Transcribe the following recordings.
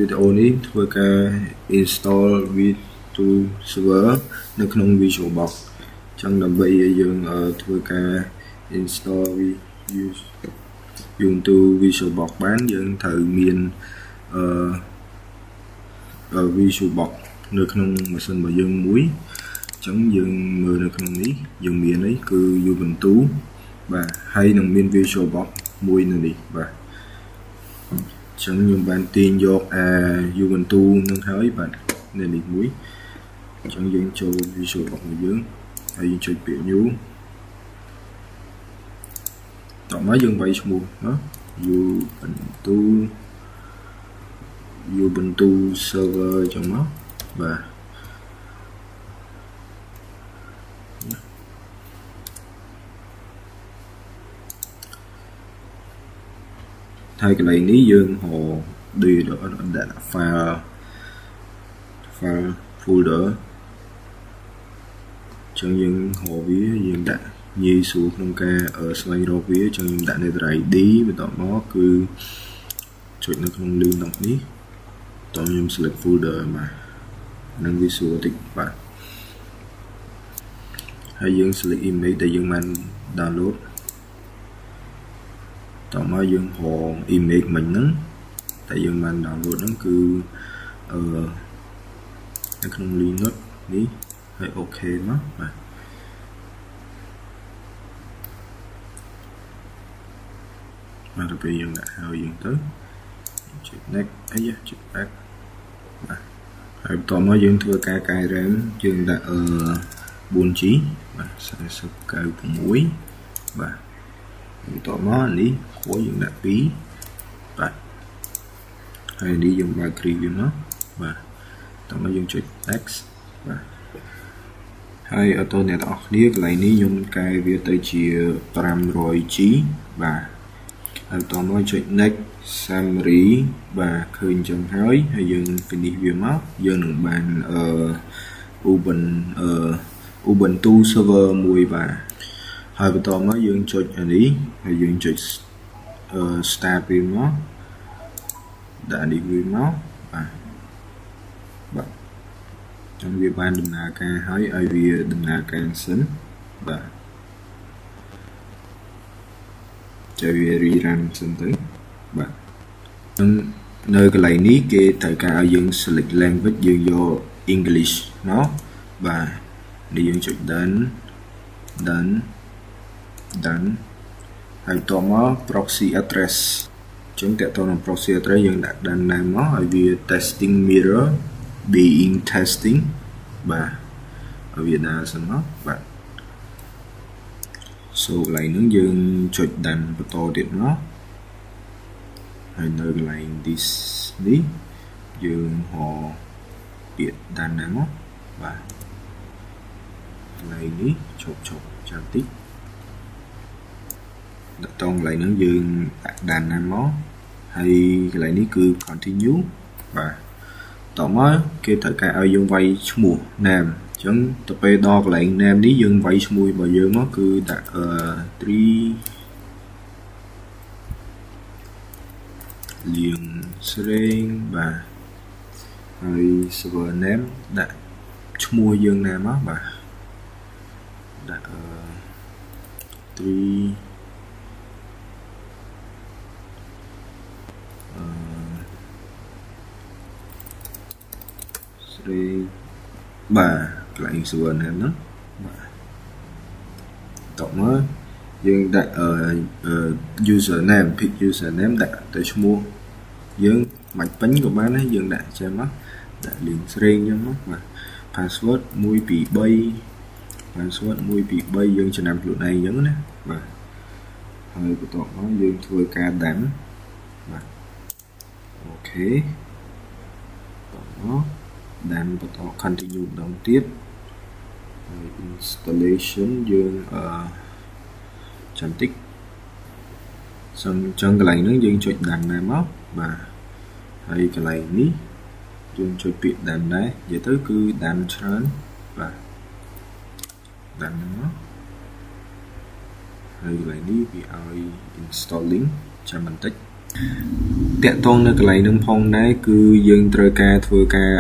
video này thôi cả install V2 serverនៅក្នុង Visual Box ចឹងដើម្បីឲ្យយើងធ្វើការ install Ubuntu Visual Box បានយើងត្រូវមានVisual Box នៅក្នុងម៉ាស៊ីនរបស់យើងមួយចឹងយើងមើលនៅក្នុងនេះយើងមាននេះគឺ Ubuntu បាទហើយនឹងមាន Visual Box មួយនៅនេះបាទចឹងខ្ញុំបានទាញយក Ubuntu នឹងហើយបាទនៅនេះមួយចឹងយើងចូល Visual Box របស់យើងហើយយើងចុចពាក្យ new តោះមកយើងវាយឈ្មោះណា Ubuntu server ចឹងមកបាទហើយកន្លែងនេះយើងហៅដាក់ file folder ចឹងយើងហៅវាយើងដាក់ងាយស្រួលក្នុងការស្វែងរកវាចឹងខ្ញុំដាក់ nether id បន្តមកគឺចុចនៅក្នុង link នេះតោះខ្ញុំ select folder បាទនឹងវាស្រួលតិចបាទហើយយើង select image ដែលយើងបាន download តោះមកយើងហៅ image មិញហ្នឹងតែយើងបាន download ហ្នឹងគឺនៅក្នុង link នេះហើយ OK មកបាទមកទៅពេលយើងដាក់ហើយយើងទៅចុច next អីចុច back បាទហើយបន្តមកយើងធ្វើការកែ RAM យើងដាក់ 4G បាទ4096បាទបន្តមកនេះគួរយើងដាក់ 2 បាទហើយនេះយើងបើក create វាមកបាទតោះមកយើងចុច next បាទហើយអត់តអ្នកទាំងអស់គ្នាកន្លែងនេះខ្ញុំកែវាទៅជា 500G បាទហើយបន្តមកចុច next summary បាទឃើញចឹងហើយយើង finish វាមកយើងនឹងបាន Ubuntu server មួយបាទហើយបន្តមកយើងចុចអានេះហើយយើងចុច start វាមកដាក់នេះវាមកបាទចឹងវាបានដំណើរការហើយឲ្យវាដំណើរការសិនបាទចូលវា rerun សិនទៅបាទនៅកន្លែងនេះគេត្រូវការឲ្យយើង select language យើងយក English មកបាទនេះយើងចុច done ហើយតមក proxy address ចឹងតើតនឹង proxy address យើងដាក់ done ណាមកឲ្យវា testing mirror being testing បាទឲ្យវាដើរសិនមកបាទ so កន្លែងហ្នឹងយើងចុច done បន្តទៀតមកហើយនៅកន្លែង this នេះយើងហៅពាក្យ done ណាមកបាទកន្លែងនេះឈប់ចាំតិចដល់តងកន្លែងហ្នឹងយើងដាក់ done ណាមកហើយកន្លែងនេះគឺ continue បាទតមកគេត្រូវការឲ្យយើងវាយឈ្មោះ name អញ្ចឹងទៅពេលដល់កន្លែង name នេះយើងវាយឈ្មោះរបស់យើងមកគឺដាក់ 3 លៀងស្រេងបាទហើយ server name ដាក់ឈ្មោះយើងណាមកបាទដាក់ 3 បាទកន្លែង server name ហ្នឹងបាទតមកយើងដាក់ username pick username ដាក់ទៅឈ្មោះយើងមិនពេញក៏បានដែរយើងដាក់ចេះមកដាក់លៀងស្រេងអញ្ចឹងមកបាទ password 123 password 123យើងចំណាំខ្លួនឯងអញ្ចឹងណាបាទហើយបន្ទាប់មកយើងធ្វើការដាំបាទអូខេបន្តមកដាំបន្ត continue ម្ដងទៀតហើយ installation យើងចាំតិចចឹងកន្លែងហ្នឹងយើងចុចដាំដែរមកបាទហើយកន្លែងនេះយើងចុចពាក្យដាំដែរនិយាយទៅគឺដាំច្រើនបាទដាំមកហើយកន្លែងនេះវាឲ្យ installing ចាំបន្តិច តាក់ទងនៅកន្លែងនឹងផងដែរគឺយើងត្រូវការធ្វើការ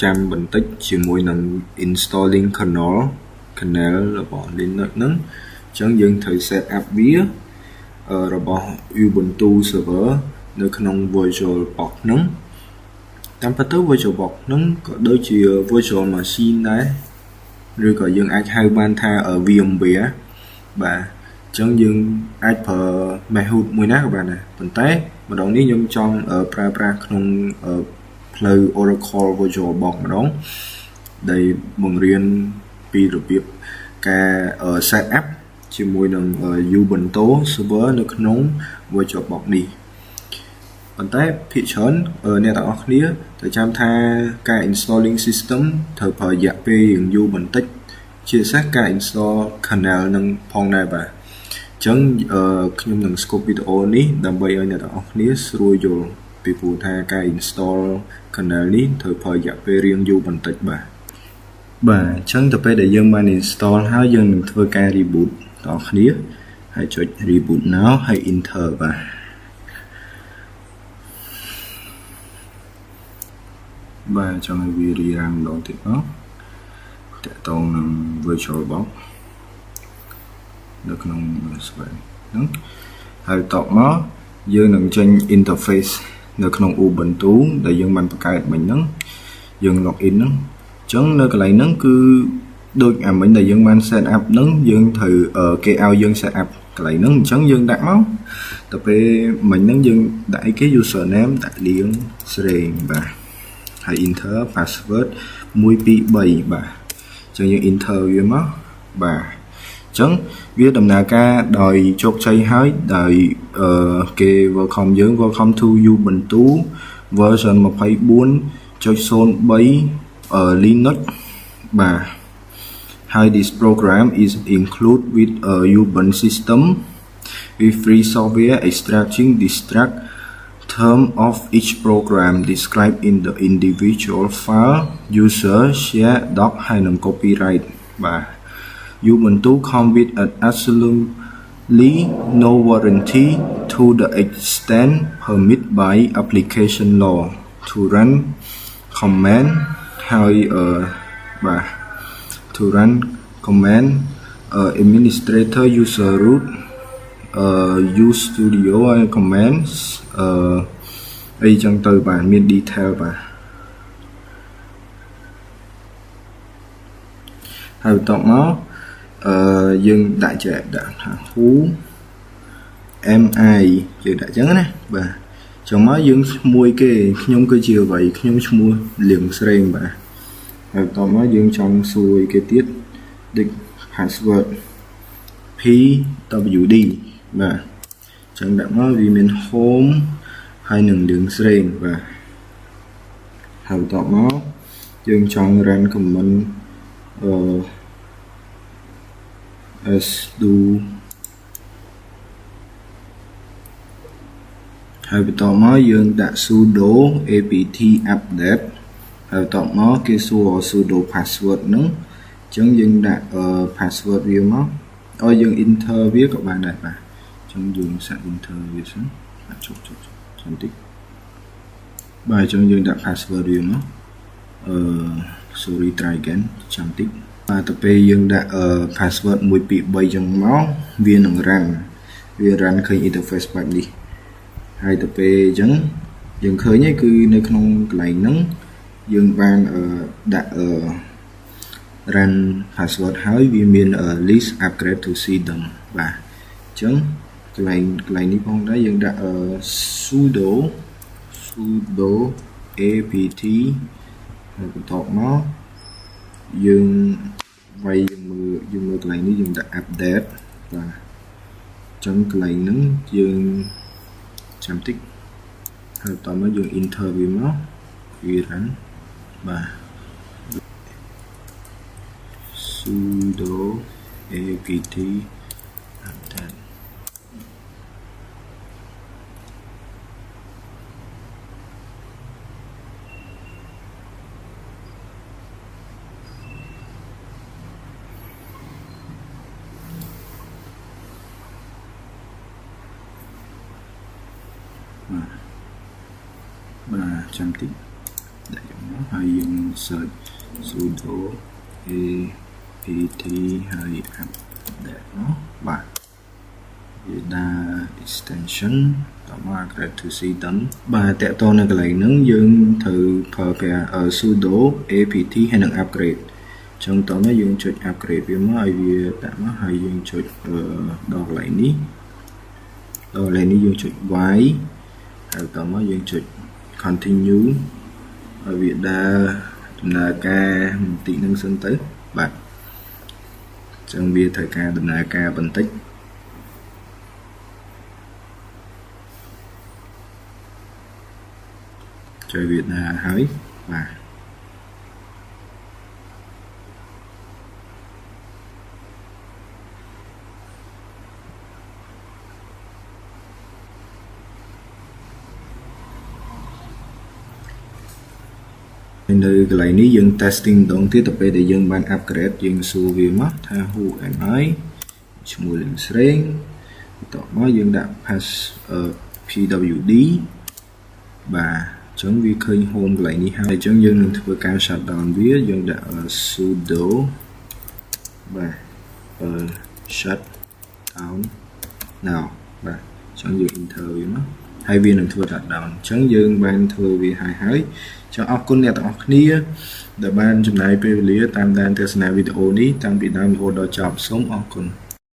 ចាំបន្តិចជាមួយនឹង installing kernel របស់ Linux ហ្នឹងអញ្ចឹងយើងត្រូវ set up វារបស់ Ubuntu server នៅក្នុង VirtualBox ហ្នឹងតាមពិតទៅ VirtualBox ហ្នឹងក៏ដូចជា virtual machine ដែរឬក៏យើងអាចហៅបានថា VMware បាទអញ្ចឹងយើងអាចប្រើ Mahout មួយណាក៏បានដែរប៉ុន្តែម្ដងនេះខ្ញុំចង់ប្រើប្រាស់ក្នុងផ្លូវ Oracle VirtualBox ម្ដងដែលបង្រៀនពីរបៀបការ set up ជាមួយនឹង Ubuntu server នៅក្នុង VirtualBox នេះប៉ុន្តែភាគច្រើនអ្នកទាំងអស់គ្នាត្រូវចាំថាការ installing system ត្រូវប្រើរយៈពេលយូរបន្តិចជាពិសេសការ install kernel នឹងផងដែរបាទអញ្ចឹងខ្ញុំនឹង scope វីដេអូនេះដើម្បីឲ្យអ្នកទាំងអស់គ្នាស្រួលយល់ពីព្រោះថាការ install kernel នេះត្រូវប្រើរយៈពេលរៀងយូរបន្តិចបាទអញ្ចឹងទៅពេលដែលយើងបាន install ហើយយើងនឹងធ្វើការ reboot បងប្អូនគ្នាហើយចុច reboot now ហើយ enter បាទចង់ឲ្យវា rerun ម្ដងទៀតមកតាក់ទងនឹង VirtualBox នៅក្នុង server ហ្នឹងហើយតបមកយើងនឹងចេញ interface នៅក្នុង Ubuntu ដែលយើងបានបង្កើតមិញហ្នឹងយើង login ហ្នឹងអញ្ចឹងនៅកន្លែងហ្នឹងគឺដូចអាមិញដែលយើងបាន set up ហ្នឹងយើងត្រូវគេឲ្យយើង set up កន្លែងហ្នឹងអញ្ចឹងយើងដាក់មកទៅពេលមិញហ្នឹងយើងដាក់អីគេ username ដាក់លៀងស្រេងបាទហើយ enter password 123បាទអញ្ចឹងយើង enter វាមកបាទអញ្ចឹងវាដំណើរការដោយជោគជ័យហើយដោយគេ welcome យើង welcome to Ubuntu version 24.03 Linux បាទហើយ this program is include with a Ubuntu system with free software extracting distract term of each program described in the individual file user share doc ហើយនឹង copyright បាទ Ubuntu come with an absolutely no warranty to the extent permitted by application law to run command ហើយបាទ to run command administrator user root use studio and commands អីចឹងទៅបាទមាន detail បាទហើយបន្តមកយើងដាក់ចេះដាក់ថា who am I យើងដាក់ចឹងណាបាទចុងមកយើងឈ្មោះគេខ្ញុំគឺជាអ្វីខ្ញុំឈ្មោះលៀងស្រេងបាទហើយបន្តមកយើងចង់សួរគេទៀតដូច password pwd បាទចឹងដាក់មកវាមាន home ហើយនឹងលៀងស្រេងបាទហើយបន្តមកយើងចង់ run command sudo ហើយបន្តមកយើងដាក់ sudo apt update ហើយបន្តមកគេសួរ sudo password ហ្នឹងអញ្ចឹងយើងដាក់ password វាមកឲ្យយើង enter វាក៏បានដែរបាទអញ្ចឹងយើងសាក enter វាសិនបាទចុចបន្តិចបាទអញ្ចឹងយើងដាក់ password វាមកsorry try again ចាំតិចបាទទៅពេលយើងដាក់ password 1 2 3ចឹងមកវានឹង run វា run ឃើញ interface បែបនេះហើយទៅពេលអញ្ចឹងយើងឃើញហើយគឺនៅក្នុងកន្លែងហ្នឹងយើងបានដាក់run password ហើយវាមាន list upgrade to system បាទអញ្ចឹងកន្លែងនេះផងដែរយើងដាក់sudo apt ហើយបន្តមកយើងវាយយើងមើលកន្លែងនេះយើងដាក់ update បាទអញ្ចឹងកន្លែងហ្នឹងយើងចាំតិចហើយបន្តមកយើង enter វាមកវា run បាទ sudo apt update អ ចាំតិចដាក់យកមកហើយយើង search sudo apt ហើយ update មកបាទវាដាក់ extension តមក create to system បាទតើតនៅកន្លែងហ្នឹងយើងត្រូវប្រើប្រាស់ sudo apt ហើយនឹង upgrade ចឹងតមកយើងចុច upgrade វាមកឲ្យវាដាក់មកហើយយើងចុចដល់កន្លែងនេះយើងចុច y ហើយតមកយើងចុច continue ឲ្យវាដើរដំណើរការបន្តិចនឹងសិនទៅបាទចឹងវាត្រូវការដំណើរការបន្តិចចូលវាដើរហើយបាទនៅកន្លែងនេះយើង testing ម្ដងទៀតទៅពេលដែលយើងបាន upgrade យើងសួរវាមកថា who am I ឈ្មោះលេងស្រេងបន្ទាប់មកយើងដាក់ pwd បាទអញ្ចឹងវាឃើញ home កន្លែងនេះហើយអញ្ចឹងយើងនឹងធ្វើការ shutdown វាយើងដាក់ sudo បាទ shut down now បាទអញ្ចឹងយើង enter វាមកហើយវានឹងធ្វើ shutdown អញ្ចឹងយើងបានធ្វើវាហើយចង់អរគុណអ្នកទាំងអស់គ្នាដែលបានចំណាយពេលវេលាតាមដានទស្សនាវីដេអូនេះតាំងពីដើមរហូតដល់ចប់សូមអរគុណ